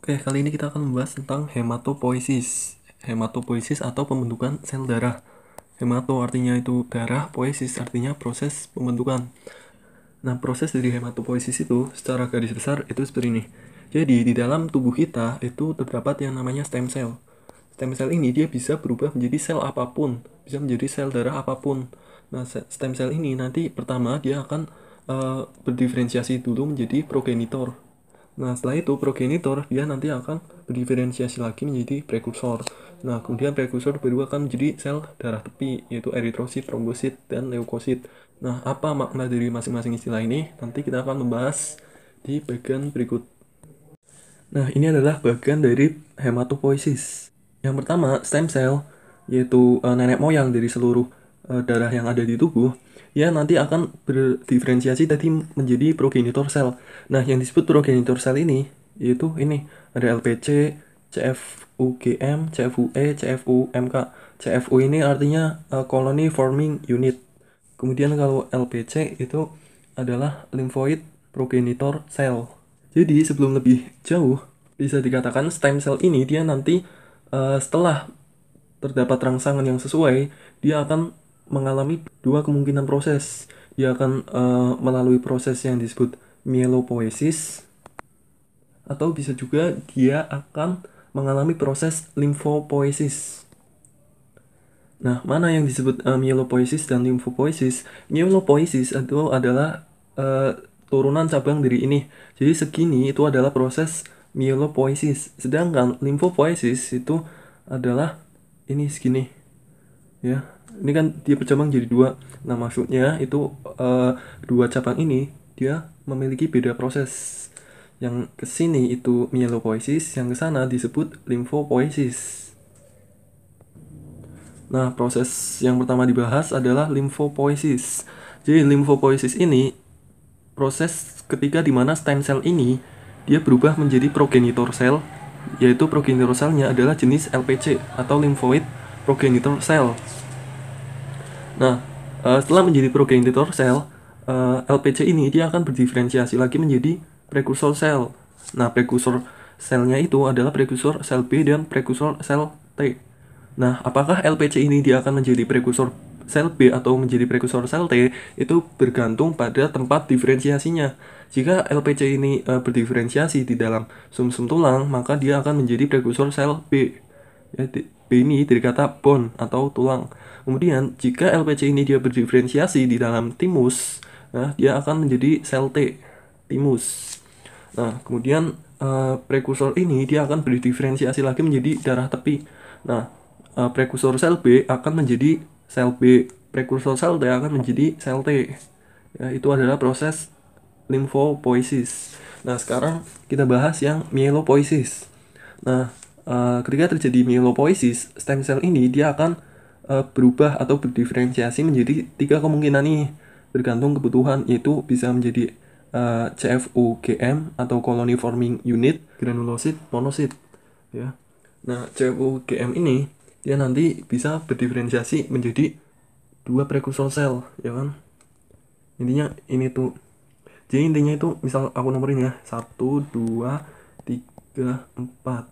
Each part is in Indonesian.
Oke, kali ini kita akan membahas tentang hematopoiesis. Hematopoiesis atau pembentukan sel darah. Hemato artinya itu darah, poiesis artinya proses pembentukan. Nah, proses dari hematopoiesis itu secara garis besar itu seperti ini. Jadi, di dalam tubuh kita itu terdapat yang namanya stem cell. Stem cell ini dia bisa berubah menjadi sel apapun, bisa menjadi sel darah apapun. Nah, stem cell ini nanti pertama dia akan berdiferensiasi dulu menjadi progenitor. Nah, setelah itu progenitor dia nanti akan berdiferensiasi lagi menjadi prekursor. Nah, kemudian prekursor baru akan menjadi sel darah tepi, yaitu eritrosit, trombosit, dan leukosit. Nah, apa makna dari masing-masing istilah ini? Nanti kita akan membahas di bagian berikut. Nah, ini adalah bagian dari hematopoiesis. Yang pertama, stem cell, yaitu nenek moyang dari seluruh darah yang ada di tubuh, ya nanti akan berdiferensiasi tadi menjadi progenitor sel. Nah, yang disebut progenitor sel ini, yaitu ini, ada LPC, CFUGM, CFUE, CFUMK. CFU ini artinya colony forming unit. Kemudian kalau LPC itu adalah lymphoid progenitor cell. Jadi sebelum lebih jauh, bisa dikatakan stem cell ini dia nanti setelah terdapat rangsangan yang sesuai, dia akan mengalami dua kemungkinan proses. Dia akan melalui proses yang disebut mielopoiesis, atau bisa juga dia akan mengalami proses limfopoiesis. Nah, mana yang disebut mielopoiesis dan limfopoiesis? Mielopoiesis itu adalah turunan cabang dari ini. Jadi segini itu adalah proses mielopoiesis. Sedangkan limfopoiesis itu adalah ini segini. Ya, ini kan dia bercabang jadi dua. Nah, maksudnya itu dua cabang ini dia memiliki beda proses. Yang kesini itu mielopoiesis, yang kesana disebut limfopoiesis. Nah, proses yang pertama dibahas adalah limfopoiesis. Jadi limfopoiesis ini proses ketika di mana stem cell ini dia berubah menjadi progenitor sel, yaitu progenitor selnya adalah jenis LPC atau lymphoid progenitor cell. Nah, setelah menjadi progenitor sel, LPC ini dia akan berdiferensiasi lagi menjadi prekursor sel. Nah, prekursor selnya itu adalah prekursor sel B dan prekursor sel T. Nah, apakah LPC ini dia akan menjadi prekursor sel B atau menjadi prekursor sel T itu bergantung pada tempat diferensiasinya. Jika LPC ini berdiferensiasi di dalam sumsum tulang, maka dia akan menjadi prekursor sel B. Ya, B ini dari kata bone atau tulang. Kemudian, jika LPC ini dia berdiferensiasi di dalam timus, nah, dia akan menjadi sel T, timus. Nah, kemudian prekursor ini dia akan berdiferensiasi lagi menjadi darah tepi. Nah, prekursor sel B akan menjadi sel B, prekursor sel T akan menjadi sel T. Ya, itu adalah proses limfopoiesis. Nah, sekarang kita bahas yang mielopoiesis. Nah, ketika terjadi mielopoiesis, stem cell ini dia akan berubah atau berdiferensiasi menjadi tiga kemungkinan nih, bergantung kebutuhan, yaitu bisa menjadi CFUGM atau colony forming unit, granulosit, monosit. Ya. Nah, CFUGM ini dia nanti bisa berdiferensiasi menjadi dua prekursor sel, ya kan? Intinya ini tuh. Jadi intinya itu misal aku nomorin ya, 1, 2, 3, 4.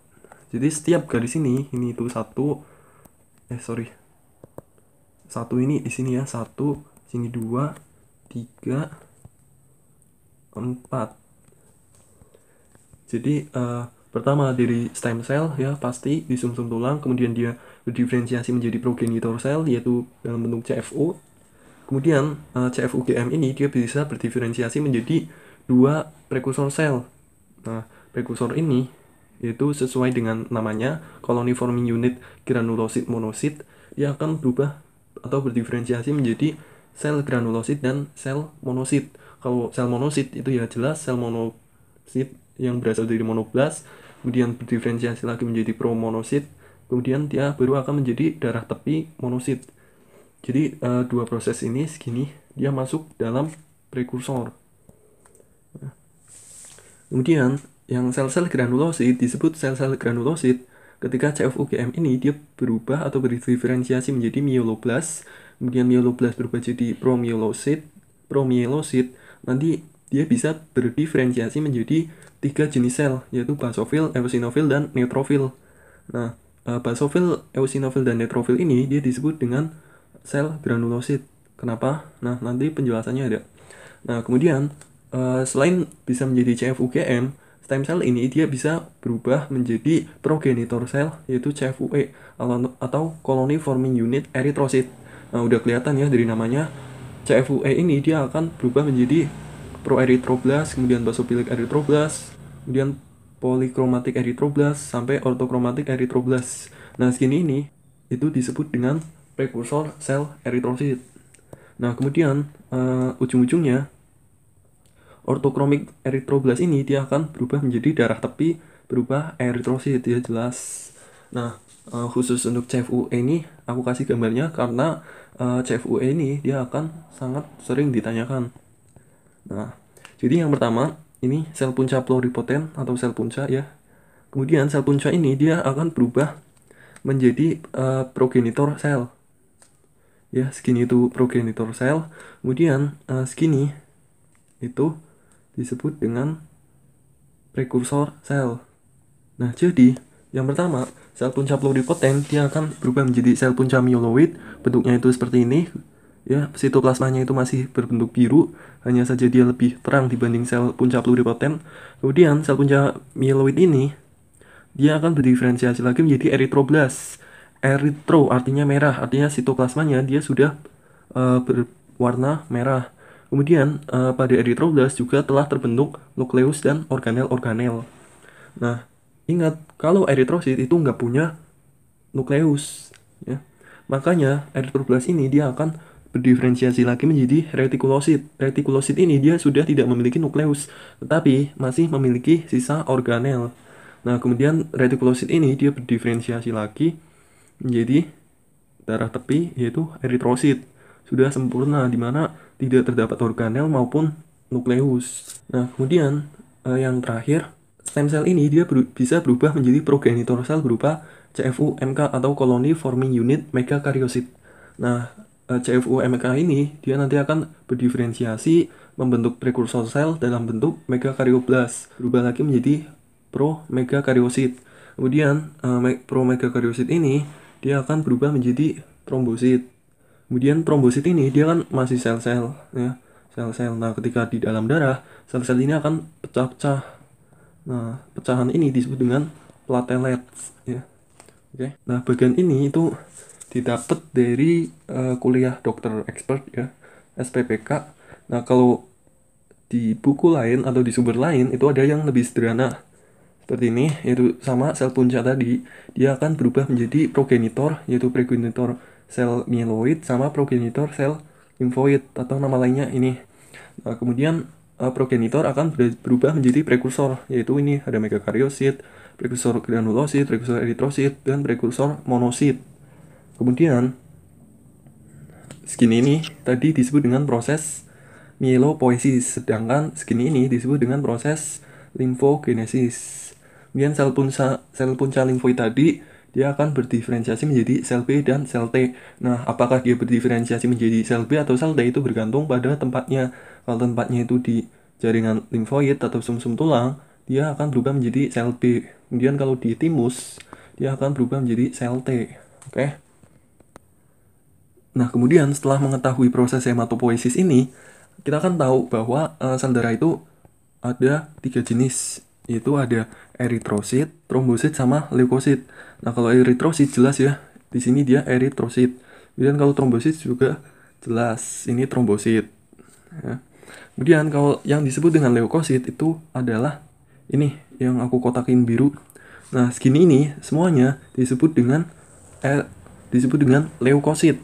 Jadi setiap garis ini itu satu, satu ini di sini ya, satu, sini 2, 3, 4. Jadi pertama dari stem cell ya pasti di sumsum tulang, kemudian dia berdiferensiasi menjadi progenitor sel yaitu dalam bentuk CFU. Kemudian CFUGM ini dia bisa berdiferensiasi menjadi dua prekursor sel. Nah, prekursor ini yaitu sesuai dengan namanya colony forming unit granulosit monosit, dia akan berubah atau berdiferensiasi menjadi sel granulosit dan sel monosit. Kalau sel monosit itu ya jelas sel monosit yang berasal dari monoblas, kemudian berdiferensiasi lagi menjadi promonosit, kemudian dia baru akan menjadi darah tepi monosit. Jadi dua proses ini segini dia masuk dalam prekursor. Kemudian yang sel-sel granulosit disebut sel-sel granulosit. Ketika CFUGM ini dia berubah atau berdiferensiasi menjadi myeloblas, kemudian myeloblas berubah jadi promyelosit, nanti dia bisa berdiferensiasi menjadi 3 jenis sel, yaitu basofil, eosinofil, dan neutrofil. Nah, basofil, eosinofil, dan neutrofil ini dia disebut dengan sel granulosit. Kenapa? Nah, nanti penjelasannya ada. Nah, kemudian selain bisa menjadi CFUGM, stem cell ini dia bisa berubah menjadi progenitor sel, yaitu CFUE atau colony forming unit eritrosit. Nah, udah kelihatan ya dari namanya, CFUE ini dia akan berubah menjadi proerythroblas, kemudian basophilic erythroblas, kemudian polychromatic erythroblas, sampai orthochromatic erythroblas. Nah, segini ini itu disebut dengan prekursor sel eritrosit. Nah, kemudian ujung-ujungnya orthochromic erythroblas ini dia akan berubah menjadi darah tepi berubah eritrosit, ya jelas. Nah, khusus untuk CFUE ini aku kasih gambarnya karena CFUE ini dia akan sangat sering ditanyakan. Nah, jadi yang pertama ini sel punca pluripotent atau sel punca ya. Kemudian sel punca ini dia akan berubah menjadi progenitor sel. Ya, segini itu progenitor sel. Kemudian segini itu disebut dengan prekursor sel. Nah, jadi yang pertama, sel punca pluripotent dia akan berubah menjadi sel punca myeloid. Bentuknya itu seperti ini. Ya, sitoplasmanya itu masih berbentuk biru, hanya saja dia lebih terang dibanding sel punca pluripotent. Kemudian sel punca myeloid ini dia akan berdiferensiasi lagi menjadi eritroblas. Eritro artinya merah, artinya sitoplasmanya dia sudah berwarna merah. Kemudian pada eritroblas juga telah terbentuk nukleus dan organel-organel. Nah, ingat kalau eritrosit itu nggak punya nukleus, ya. Makanya eritroblas ini dia akan berdiferensiasi lagi menjadi retikulosit. Retikulosit ini dia sudah tidak memiliki nukleus, tetapi masih memiliki sisa organel. Nah, kemudian retikulosit ini dia berdiferensiasi lagi menjadi darah tepi, yaitu eritrosit. Sudah sempurna, di mana tidak terdapat organel maupun nukleus. Nah, kemudian yang terakhir, stem cell ini dia bisa berubah menjadi progenitor sel berupa CFU-MK atau colony forming unit megakaryosit. Nah, CFU-MK ini dia nanti akan berdiferensiasi membentuk prekursor sel dalam bentuk megakaryoblas, berubah lagi menjadi pro-megakaryosit. Kemudian pro-megakaryosit ini dia akan berubah menjadi trombosit. Kemudian trombosit ini dia kan masih sel-sel, ya, sel-sel. Nah, ketika di dalam darah, sel-sel ini akan pecah-pecah. Nah, pecahan ini disebut dengan platelets, ya. Oke. Nah, bagian ini itu didapat dari kuliah dokter expert, ya, SPPK. Nah, kalau di buku lain atau di sumber lain itu ada yang lebih sederhana seperti ini, yaitu sama sel punca tadi dia akan berubah menjadi progenitor, yaitu progenitor sel myeloid sama progenitor sel limfoid atau nama lainnya ini. Nah, kemudian progenitor akan berubah menjadi prekursor, yaitu ini ada megakaryosit, prekursor granulosit, prekursor eritrosit, dan prekursor monosit. Kemudian segini ini tadi disebut dengan proses myelopoiesis, sedangkan segini ini disebut dengan proses limfogenesis. Kemudian sel punca limfoid tadi dia akan berdiferensiasi menjadi sel B dan sel T. Nah, apakah dia berdiferensiasi menjadi sel B atau sel T itu bergantung pada tempatnya. Kalau tempatnya itu di jaringan limfoid atau sumsum tulang, dia akan berubah menjadi sel B. Kemudian kalau di timus, dia akan berubah menjadi sel T. Oke. Nah, kemudian setelah mengetahui proses hematopoiesis ini, kita akan tahu bahwa sel darah itu ada 3 jenis, yaitu ada eritrosit, trombosit, sama leukosit. Nah, kalau eritrosit jelas ya, di sini dia eritrosit. Kemudian kalau trombosit juga jelas, ini trombosit. Ya. Kemudian kalau yang disebut dengan leukosit itu adalah ini yang aku kotakin biru. Nah, segini ini semuanya disebut dengan leukosit,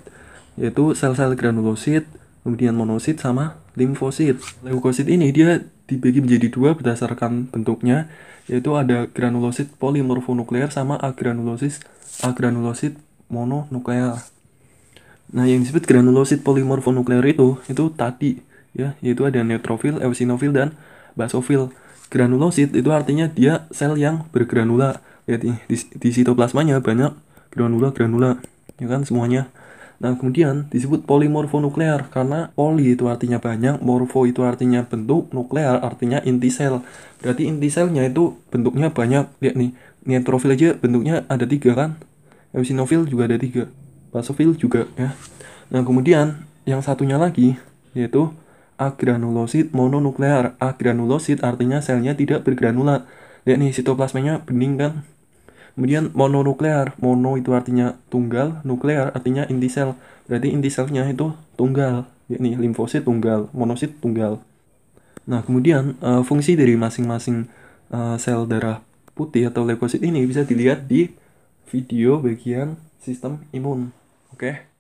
yaitu sel-sel granulosit, kemudian monosit sama limfosit. Leukosit ini dia dibagi menjadi 2 berdasarkan bentuknya, yaitu ada granulosit polimorfonuklear sama agranulosit mononuklear. Nah, yang disebut granulosit polimorfonuklear itu tadi ya, yaitu ada neutrofil, eosinofil, dan basofil. Granulosit itu artinya dia sel yang bergranula. Ya, di sitoplasmanya banyak granula-granula, ya kan semuanya. Nah, kemudian disebut polimorfonuklear karena poli itu artinya banyak, morfo itu artinya bentuk, nuklear artinya inti sel. Berarti inti selnya itu bentuknya banyak. Lihat nih, neutrofil aja bentuknya ada 3 kan? Eosinofil juga ada 3, basofil juga ya. Nah, kemudian yang satunya lagi yaitu agranulosit mononuklear. Agranulosit artinya selnya tidak bergranulat. Lihat nih, sitoplasmanya bening kan? Kemudian mononuklear, mono itu artinya tunggal, nuklear artinya inti sel. Berarti inti selnya itu tunggal. Yakni limfosit tunggal, monosit tunggal. Nah, kemudian fungsi dari masing-masing sel darah putih atau leukosit ini bisa dilihat di video bagian sistem imun. Oke.